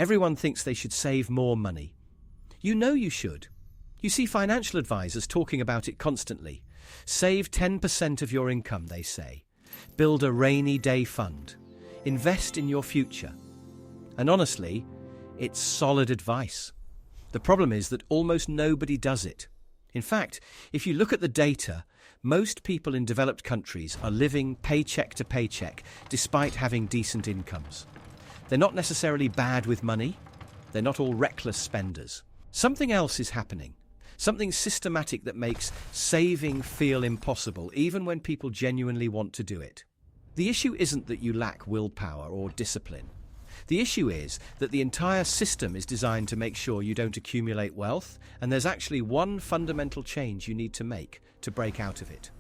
Everyone thinks they should save more money. You know you should. You see financial advisors talking about it constantly. Save 10% of your income, they say. Build a rainy day fund. Invest in your future. And honestly, it's solid advice. The problem is that almost nobody does it. In fact, if you look at the data, most people in developed countries are living paycheck to paycheck despite having decent incomes. They're not necessarily bad with money. They're not all reckless spenders. Something else is happening. Something systematic that makes saving feel impossible, even when people genuinely want to do it. The issue isn't that you lack willpower or discipline. The issue is that the entire system is designed to make sure you don't accumulate wealth, and there's actually one fundamental change you need to make to break out of it.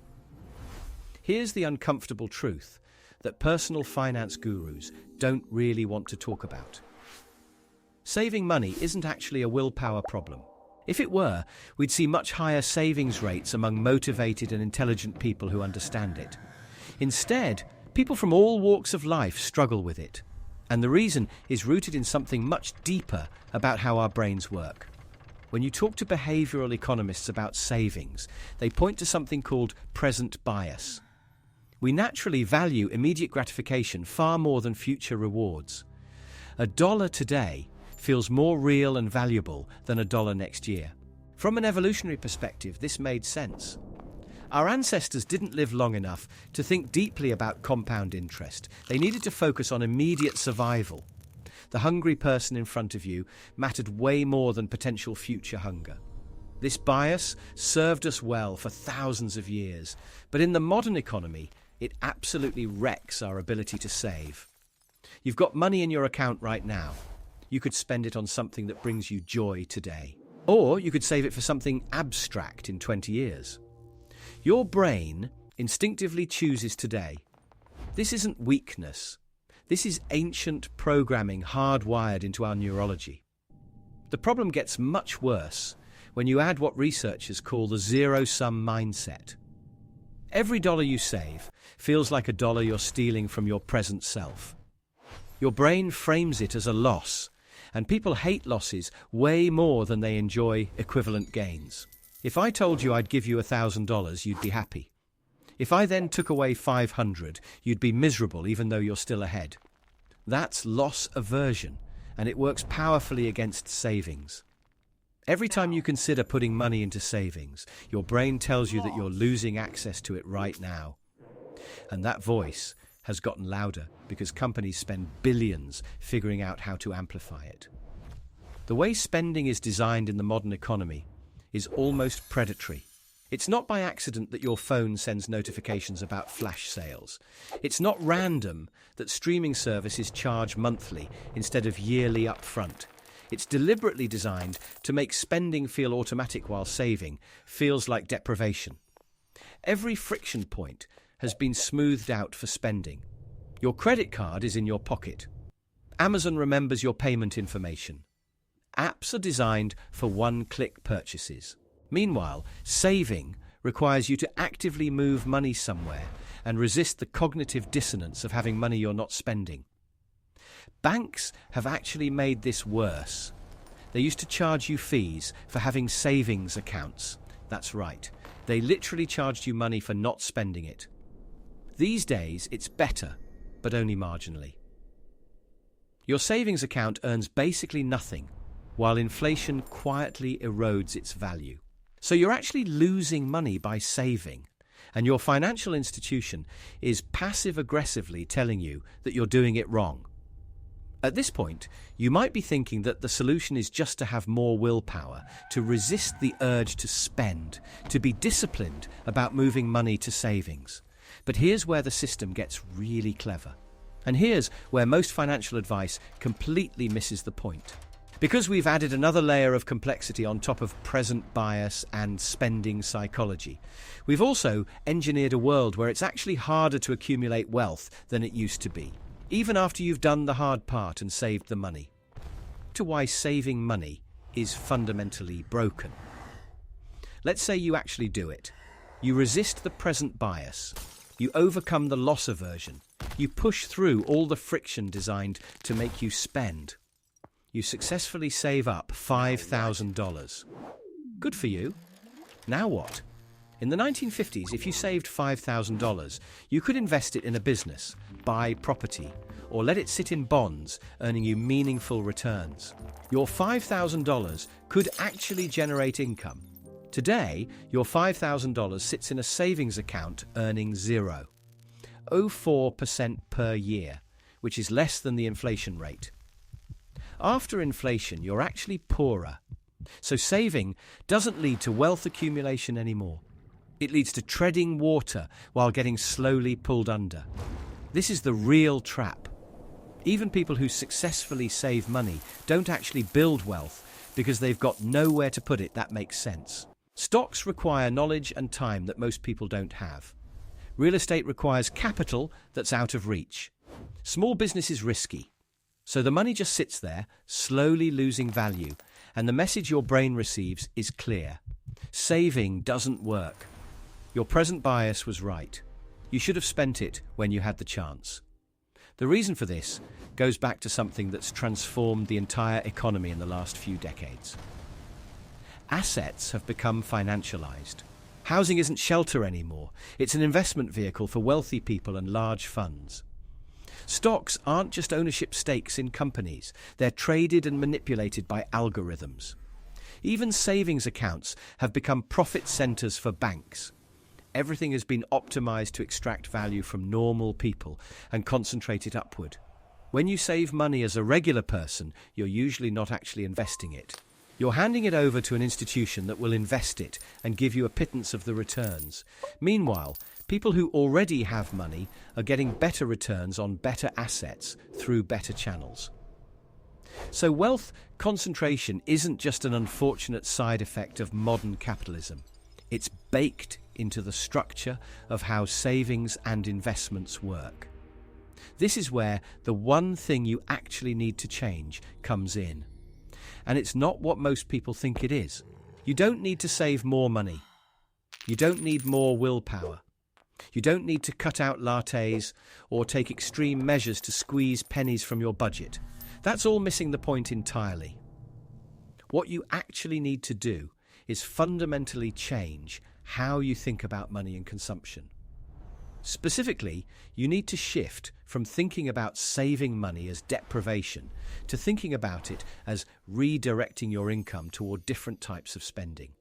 Here's the uncomfortable truth that personal finance gurus don't really want to talk about. Saving money isn't actually a willpower problem. If it were, we'd see much higher savings rates among motivated and intelligent people who understand it. Instead, people from all walks of life struggle with it. And the reason is rooted in something much deeper about how our brains work. When you talk to behavioral economists about savings, they point to something called present bias. We naturally value immediate gratification far more than future rewards. $1 today feels more real and valuable than $1 next year. From an evolutionary perspective, this made sense. Our ancestors didn't live long enough to think deeply about compound interest. They needed to focus on immediate survival. The hungry person in front of you mattered way more than potential future hunger. This bias served us well for thousands of years, but in the modern economy, it absolutely wrecks our ability to save. You've got money in your account right now. You could spend it on something that brings you joy today. Or you could save it for something abstract in 20 years. Your brain instinctively chooses today. This isn't weakness. This is ancient programming hardwired into our neurology. The problem gets much worse when you add what researchers call the zero-sum mindset. Every dollar you save feels like a dollar you're stealing from your present self. Your brain frames it as a loss, and people hate losses way more than they enjoy equivalent gains. If I told you I'd give you $1,000, you'd be happy. If I then took away $500, you'd be miserable even though you're still ahead. That's loss aversion, and it works powerfully against savings. Every time you consider putting money into savings, your brain tells you that you're losing access to it right now. And that voice has gotten louder because companies spend billions figuring out how to amplify it. The way spending is designed in the modern economy is almost predatory. It's not by accident that your phone sends notifications about flash sales. It's not random that streaming services charge monthly instead of yearly upfront. It's deliberately designed to make spending feel automatic while saving feels like deprivation. Every friction point has been smoothed out for spending. Your credit card is in your pocket. Amazon remembers your payment information. Apps are designed for one-click purchases. Meanwhile, saving requires you to actively move money somewhere and resist the cognitive dissonance of having money you're not spending. Banks have actually made this worse. They used to charge you fees for having savings accounts. That's right. They literally charged you money for not spending it. These days, it's better, but only marginally. Your savings account earns basically nothing, while inflation quietly erodes its value. So you're actually losing money by saving, and your financial institution is passive-aggressively telling you that you're doing it wrong. At this point, you might be thinking that the solution is just to have more willpower, to resist the urge to spend, to be disciplined about moving money to savings. But here's where the system gets really clever. And here's where most financial advice completely misses the point. Because we've added another layer of complexity on top of present bias and spending psychology, we've also engineered a world where it's actually harder to accumulate wealth than it used to be, even after you've done the hard part and saved the money. To why saving money is fundamentally broken. Let's say you actually do it. You resist the present bias. You overcome the loss aversion. You push through all the friction designed to make you spend. You successfully save up $5,000. Good for you. Now what? In the 1950s, if you saved $5,000, you could invest it in a business, buy property, or let it sit in bonds, earning you meaningful returns. Your $5,000 could actually generate income. Today, your $5,000 sits in a savings account earning 0.04% per year, which is less than the inflation rate. After inflation, you're actually poorer. So saving doesn't lead to wealth accumulation anymore. It leads to treading water while getting slowly pulled under. This is the real trap. Even people who successfully save money don't actually build wealth because they've got nowhere to put it that makes sense. Stocks require knowledge and time that most people don't have. Real estate requires capital that's out of reach. Small business is risky. So the money just sits there, slowly losing value, and the message your brain receives is clear. Saving doesn't work. Your present bias was right. You should have spent it when you had the chance. The reason for this goes back to something that's transformed the entire economy in the last few decades. Assets have become financialized. Housing isn't shelter anymore. It's an investment vehicle for wealthy people and large funds. Stocks aren't just ownership stakes in companies. They're traded and manipulated by algorithms. Even savings accounts have become profit centers for banks. Everything has been optimized to extract value from normal people and concentrate it upward. When you save money as a regular person, you're usually not actually investing it. You're handing it over to an institution that will invest it and give you a pittance of the returns. Meanwhile, people who already have money are getting better returns on better assets through better channels. So wealth concentration isn't just an unfortunate side effect of modern capitalism. It's baked into the structure of how savings and investments work. This is where the one thing you actually need to change comes in. And it's not what most people think it is. You don't need to save more money. You don't need more willpower. You don't need to cut out lattes or take extreme measures to squeeze pennies from your budget. That's all missing the point entirely. What you actually need to do is fundamentally change how you think about money and consumption. Specifically, you need to shift from thinking about saving money as deprivation to thinking about it as redirecting your income toward different types of spending.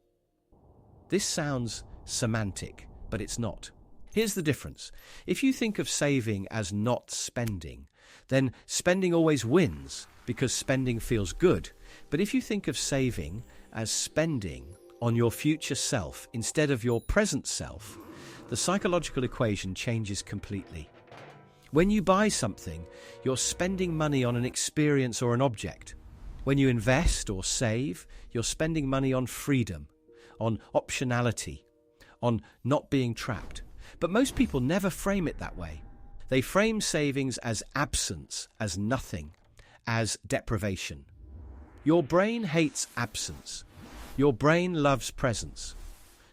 This sounds semantic, but it's not. Here's the difference. If you think of saving as not spending, then spending always wins because spending feels good. But if you think of saving as spending on your future self instead of your present self, the psychological equation changes completely. When you buy something, you're spending money on an experience or an object. When you invest or save, you're spending money on freedom, on optionality, on not being trapped. But most people never frame it that way. They frame savings as absence, as nothing, as deprivation. Your brain hates absence. Your brain loves presence.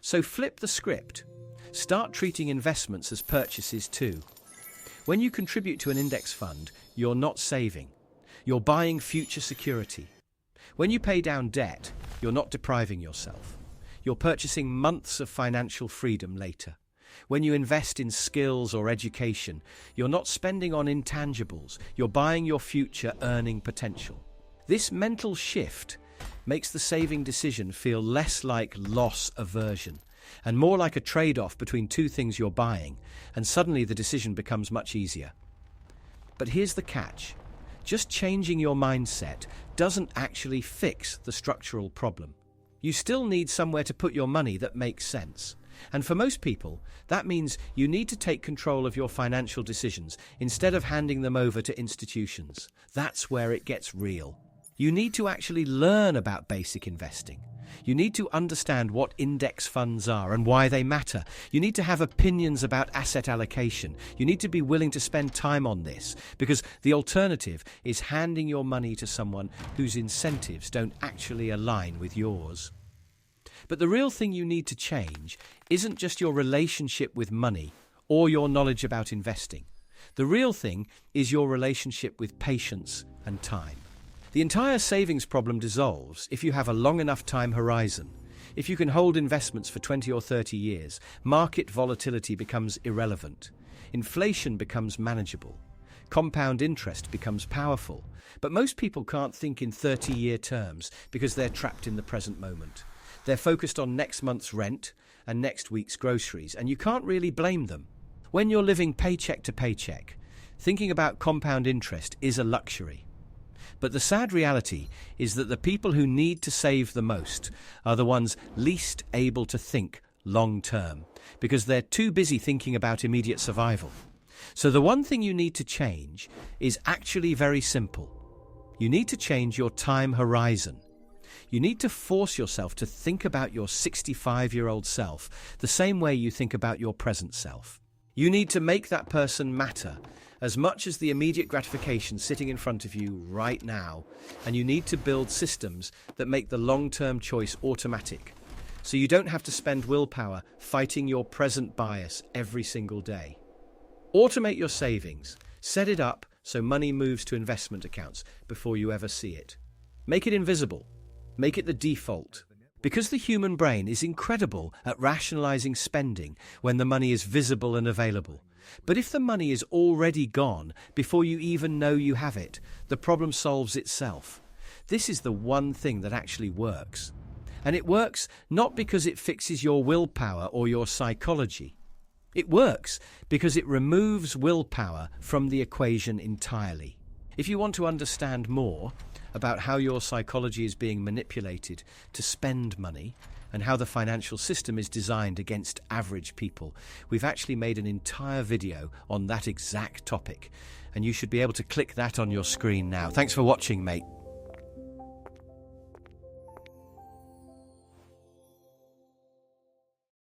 So flip the script. Start treating investments as purchases too. When you contribute to an index fund, you're not saving. You're buying future security. When you pay down debt, you're not depriving yourself. You're purchasing months of financial freedom later. When you invest in skills or education, you're not spending on intangibles. You're buying your future earning potential. This mental shift makes the saving decision feel less like loss aversion and more like a trade-off between two things you're buying, and suddenly the decision becomes much easier. But here's the catch. Just changing your mindset doesn't actually fix the structural problem. You still need somewhere to put your money that makes sense. And for most people, that means you need to take control of your financial decisions instead of handing them over to institutions. That's where it gets real. You need to actually learn about basic investing. You need to understand what index funds are and why they matter. You need to have opinions about asset allocation. You need to be willing to spend time on this, because the alternative is handing your money to someone whose incentives don't actually align with yours. But the real thing you need to change isn't just your relationship with money or your knowledge about investing. The real thing is your relationship with patience and time. The entire savings problem dissolves if you have a long enough time horizon. If you can hold investments for 20 or 30 years, market volatility becomes irrelevant. Inflation becomes manageable. Compound interest becomes powerful. But most people can't think in 30-year terms because they're trapped in the present moment. They're focused on next month's rent and next week's groceries, and you can't really blame them. When you're living paycheck to paycheck, thinking about compound interest is a luxury. But the sad reality is that the people who need to save the most are the ones least able to think long-term because they're too busy thinking about immediate survival. So the one thing you need to change is actually very simple. You need to change your time horizon. You need to force yourself to think about your 65-year-old self the same way you think about your present self. You need to make that person matter as much as the immediate gratification sitting in front of you right now, and you need to build systems that make the long-term choice automatic, so you don't have to spend willpower fighting your present bias every single day. Automate your savings. Set it up so money moves to investment accounts before you ever see it. Make it invisible. Make it the default. Because the human brain is incredible at rationalizing spending when the money is visible and available. But if the money is already gone before you even know you have it, the problem solves itself. This is the one thing that actually works. And it works not because it fixes your willpower or your psychology. It works because it removes willpower from the equation entirely. If you want to understand more about how your psychology is being manipulated to spend money and how the financial system is designed against average people, we've actually made an entire video on that exact topic, and you should be able to click that on your screen now. Thanks for watching, mate.